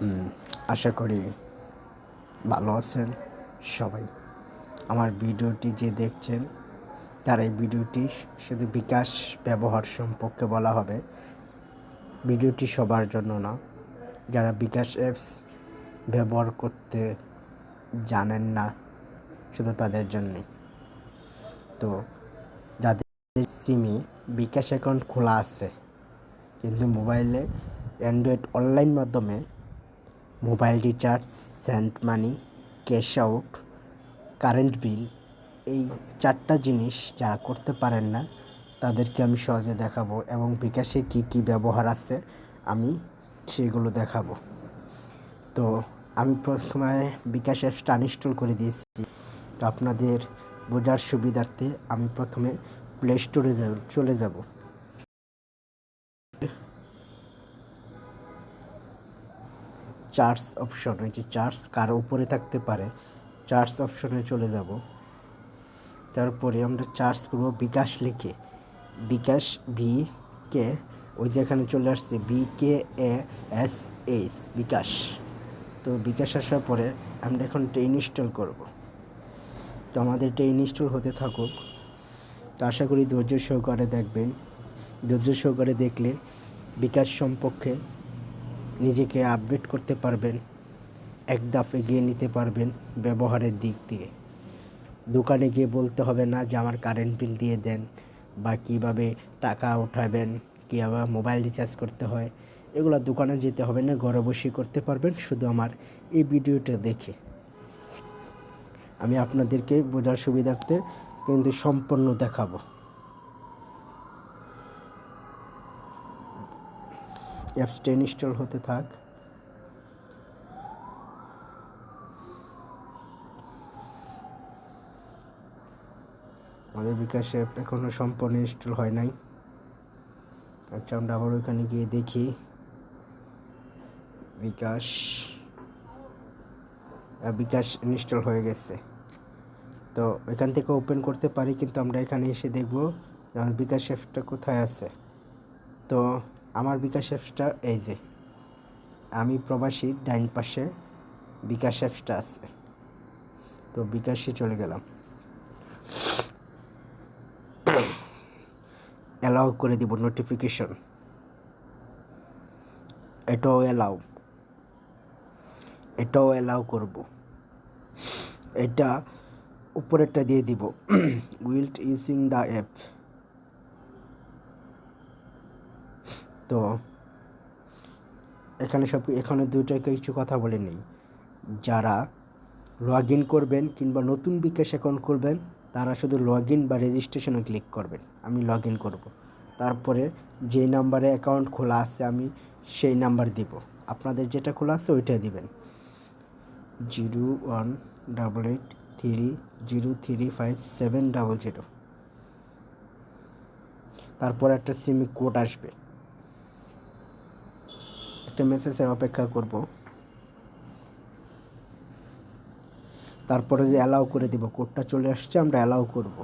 উম, আশা করি ভালো আছেন সবাই। আমার ভিডিওটি যে দেখছেন তার এই ভিডিওটি শুধু বিকাশ ব্যবহার সম্পর্কে বলা হবে। ভিডিওটি সবার জন্য না, যারা বিকাশ অ্যাপস ব্যবহার করতে জানেন না শুধু তাদের জন্যই। তো যাদের সিমে বিকাশ অ্যাকাউন্ট খোলা আছে কিন্তু মোবাইলে অ্যান্ড্রয়েড অনলাইন মাধ্যমে mobile recharge, send money, cash out, current bill, এই 4টা জিনিস যারা করতে পারেন না তাদেরকে আমি সহজে দেখাবো এবং বিকাশে কি কি ব্যবহার আছে আমি সেগুলো দেখাবো। তো আমি প্রথমে বিকাশ অ্যাপসটা আনইনস্টল করে দিয়েছি। তো আপনাদের বোঝার সুবিধার্থে আমি প্রথমে প্লে স্টোরে চলে যাব। চার্জ অপশন, ওই যে চার্জ কারো উপরে থাকতে পারে, চার্জ অপশনে চলে যাব। তারপরে আমরা চার্জ করব বিকাশ লিখে, বিকাশ ভি কে, ওই যে এখানে চলে আসছে BKASH বিকাশ। তো বিকাশ আসার পরে আমরা এখন এটা ইনস্টল করব। তো আমাদের এটা ইনস্টল হতে থাকুক। তো আশা করি ধৈর্য সহকারে দেখবেন। ধৈর্য সহকারে দেখলে বিকাশ সম্পর্কে নিজেকে আপডেট করতে পারবেন, এক ধাপ এগিয়ে নিতে পারবেন ব্যবহারের দিক দিয়ে। দোকানে গিয়ে বলতে হবে না যে আমার কারেন্ট বিল দিয়ে দেন, বা কীভাবে টাকা উঠাবেন, কীভাবে মোবাইল রিচার্জ করতে হয়, এগুলো দোকানে যেতে হবে না, ঘরে বসে করতে পারবেন শুধু আমার এই ভিডিওটা দেখে। আমি আপনাদেরকে বোঝার সুবিধার্থে কিন্তু সম্পূর্ণ দেখাবো। অ্যাপসটা ইনস্টল হতে থাক। আমাদের বিকাশ অ্যাপ এখনও সম্পূর্ণ ইনস্টল হয় নাই। আচ্ছা, আমরা আবার ওইখানে গিয়ে দেখি বিকাশ বিকাশ ইনস্টল হয়ে গেছে। তো এখান থেকে ওপেন করতে পারি, কিন্তু আমরা এখানে এসে দেখব আমার বিকাশ অ্যাপসটা কোথায় আছে। তো আমার বিকাশ অ্যাপসটা এই যে, আমি প্রবাসী, ডাইন পাশে বিকাশ অ্যাপসটা আছে। তো বিকাশে চলে গেলাম, অ্যালাউ করে দিব নোটিফিকেশন, এটাও অ্যালাউ করব। এটা উপরেরটা দিয়ে দিব উইল্ড ইউজিং দ্য অ্যাপ। তো এখানে দুইটা কিছু কথা বলে নেই। যারা লগ ইন করবেন কিংবা নতুন বিকাশ অ্যাকাউন্ট করবেন তারা শুধু লগ ইন বা রেজিস্ট্রেশনে ক্লিক করবেন। আমি লগ ইন করবো, তারপরে যে নাম্বারে অ্যাকাউন্ট খোলা আছে আমি সেই নাম্বার দিব। আপনাদের যেটা খোলা আছে ওইটাই দিবেন, 018830357000। তারপর একটা সিম কোড আসবে, একটা মেসেজের অপেক্ষা করব। তারপরে যে অ্যালাউ করে দিব, কোডটা চলে আসছে, আমরা অ্যালাউ করব।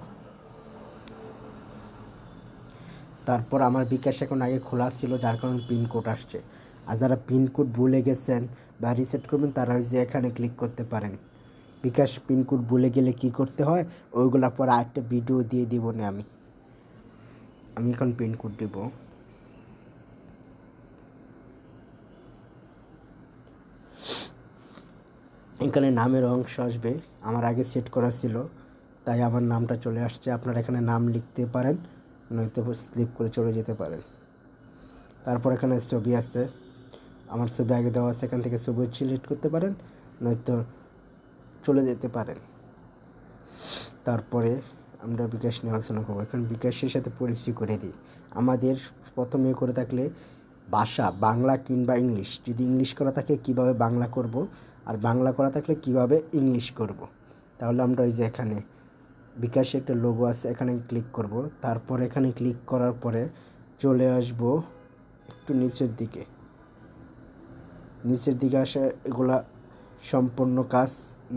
তারপর আমার বিকাশ এখন আগে খোলা ছিল যার কারণে পিনকোড আসছে। আর যারা পিনকোড ভুলে গেছেন বা রিসেট করবেন তারা ওই যে এখানে ক্লিক করতে পারেন। বিকাশ পিনকোড ভুলে গেলে কি করতে হয় ওইগুলো পরে আরেকটা ভিডিও দিয়ে দিব না। আমি এখন পিনকোড দেব। এখানে নামের অংশ আসবে, আমার আগে সেট করা ছিল তাই আমার নামটা চলে আসছে। আপনারা এখানে নাম লিখতে পারেন, নয়তো স্লিপ করে চলে যেতে পারেন। তারপর এখানে ছবি আছে, আমার ছবি আগে দেওয়া আছে, এখান থেকে ছবি সিলেক্ট করতে পারেন, নয়তো চলে যেতে পারেন। তারপরে আমরা বিকাশ নিয়ে আলোচনা করবো। এখন বিকাশের সাথে পরিচয় করে দিই। আমাদের প্রথমে করে থাকলে ভাষা বাংলা কিংবা ইংলিশ, যদি ইংলিশ করা থাকে কিভাবে বাংলা করব, আর বাংলা করা থাকলে কিভাবে ইংলিশ করব। তাহলে আমরা ওই যে এখানে বিকাশে একটা লোগো আছে, এখানে ক্লিক করব। তারপর এখানে ক্লিক করার পরে চলে আসব একটু নিচের দিকে আসে। এগুলা সম্পূর্ণ কাজ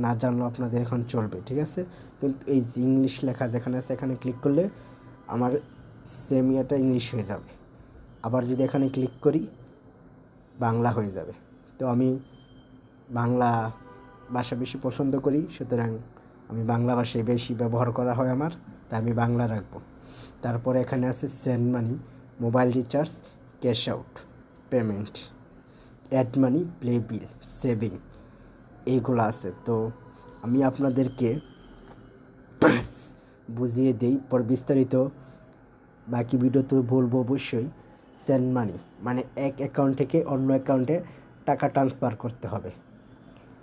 না জানলেও আপনাদের এখন চলবে, ঠিক আছে। কিন্তু এই যে ইংলিশ লেখা যেখানে আছে এখানে ক্লিক করলে আমার সেম ইয়েটা ইংলিশ হয়ে যাবে। আবার যদি এখানে ক্লিক করি বাংলা হয়ে যাবে। তো আমি বাংলা ভাষা বেশি পছন্দ করি, সুতরাং আমি বাংলা ভাষায় বেশি ব্যবহার করা হয় আমার, তাই আমি বাংলা রাখবো। তারপরে এখানে আছে send money, mobile recharge, cash out, payment, add money, play bill, saving, এইগুলো আছে। তো আমি আপনাদেরকে বুঝিয়ে দিই, পর বিস্তারিত বাকি ভিডিওতে বলবো অবশ্যই। সেন্ড মানি মানে এক অ্যাকাউন্ট থেকে অন্য অ্যাকাউন্টে টাকা ট্রান্সফার করতে হবে,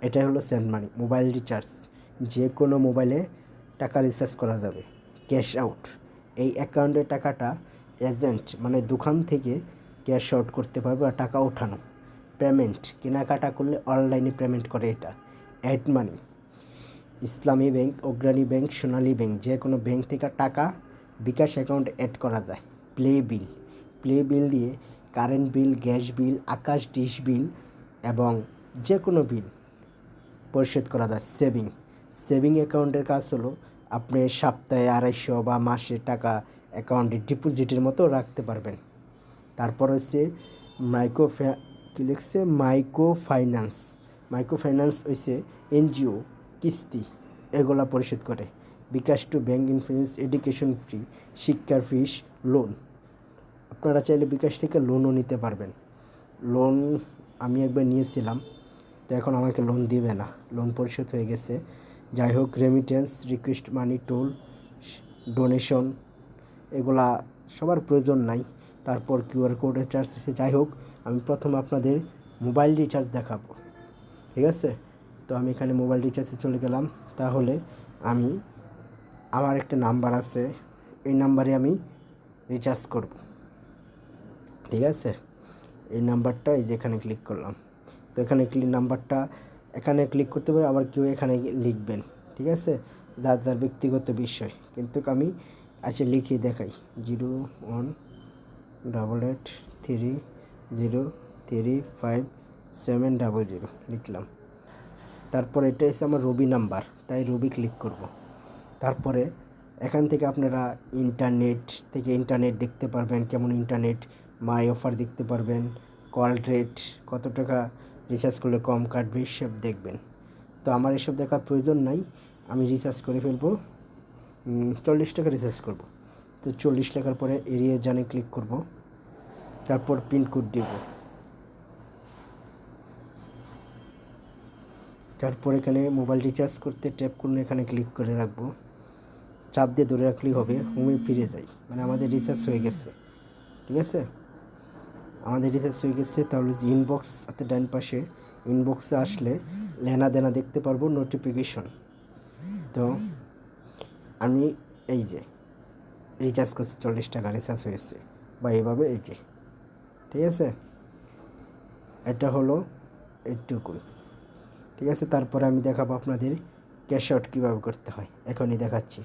এটাই হলো সেন্ড মানি। মোবাইল রিচার্জ, যে কোনো মোবাইলে টাকা রিচার্জ করা যাবে। ক্যাশ আউট, এই অ্যাকাউন্টে টাকাটা এজেন্ট মানে দোকান থেকে ক্যাশ আউট করতে পারবে আর টাকা ওঠানো। পেমেন্ট, কেনাকাটা করলে অনলাইনে পেমেন্ট করে এটা। অ্যাড মানি, ইসলামী ব্যাংক, অগ্রণী ব্যাংক, সোনালী ব্যাংক, যে কোনো ব্যাংক থেকে টাকা বিকাশ অ্যাকাউন্টে অ্যাড করা যায়। প্লে বিল, প্লে বিল দিয়ে কারেন্ট বিল, গ্যাস বিল, আকাশ ডিশ বিল এবং যে কোনো বিল পরিশোধ করা যায়। সেভিং, সেভিং অ্যাকাউন্টের কাজ হলো আপনি সপ্তাহে 250 বা মাসে টাকা অ্যাকাউন্টে ডিপোজিটের মতো রাখতে পারবেন। তারপর হচ্ছে কী লিখছে, মাইক্রো ফাইন্যান্স। মাইক্রো ফাইন্যান্স হচ্ছে এনজিও কিস্তি এগুলা পরিশোধ করে। BKash to bank influence, education free, শিক্ষার ফিস, লোন। আপনারা চাইলে বিকাশ থেকে লোনও নিতে পারবেন। লোন আমি একবার নিয়েছিলাম, তো এখন আমাকে লোন দিবে না, লোন পরিশোধ হয়ে গেছে। যাই হোক, রেমিটেন্স, রিকোয়েস্ট মানি, টোল, ডোনেশন এগুলা সবার প্রয়োজন নাই। তারপর কিউআর কোডের চার্জ আছে। যাই হোক, আমি প্রথম আপনাদের মোবাইল রিচার্জ দেখাবো, ঠিক আছে? তো আমি এখানে মোবাইল রিচার্জে চলে গেলাম। তাহলে আমি আমার একটা নাম্বার আছে, এই নাম্বারে আমি রিচার্জ করব, ঠিক আছে? এই নাম্বারটা এই যে এখানে ক্লিক করলাম। তো এখানে নাম্বারটা এখানে ক্লিক করতে পারে, আবার কেউ এখানে লিখবেন, ঠিক আছে? যার যার ব্যক্তিগত বিষয়, কিন্তু আমি লিখে দেখাই। 0188303570 লিখলাম। তারপর এটা হচ্ছে আমার রবি নাম্বার, তাই রবি ক্লিক করব। তারপরে এখান থেকে আপনারা ইন্টারনেট দেখতে পারবেন, কেমন ইন্টারনেট, মাই অফার দেখতে পারবেন, কল রেট, কত টাকা রিচার্জ করলে কম কাটবে, সব দেখবেন। তো আমার এসব দেখার প্রয়োজন নাই, আমি রিচার্জ করে ফেলবো। 40 টাকা রিচার্জ করব। তো 40 টাকার পরে এরিয়া জানে ক্লিক করব। তারপর পিনকোড দেব। তারপর এখানে মোবাইল রিচার্জ করতে ট্যাপ করলে এখানে ক্লিক করে রাখবো, চাপ দিয়ে ধরে রাখলেই হবে। হোমে ফিরে যাই, মানে আমাদের রিচার্জ হয়ে গেছে, ঠিক আছে? আমাদের রিচার্জ হয়ে গেছে। তাহলে যে ইনবক্স আছে ডান পাশে, ইনবক্সে আসলে লেনা দেনা দেখতে পারবো, নোটিফিকেশন। তো আমি এই যে রিচার্জ করছি, 40 টাকা রিচার্জ হয়েছে, বা এইভাবে এই যে, ঠিক আছে? এটা হলো এইটুকুই, ঠিক আছে? তারপরে আমি দেখাবো আপনাদের ক্যাশ আউট কীভাবে করতে হয়, এখনই দেখাচ্ছি।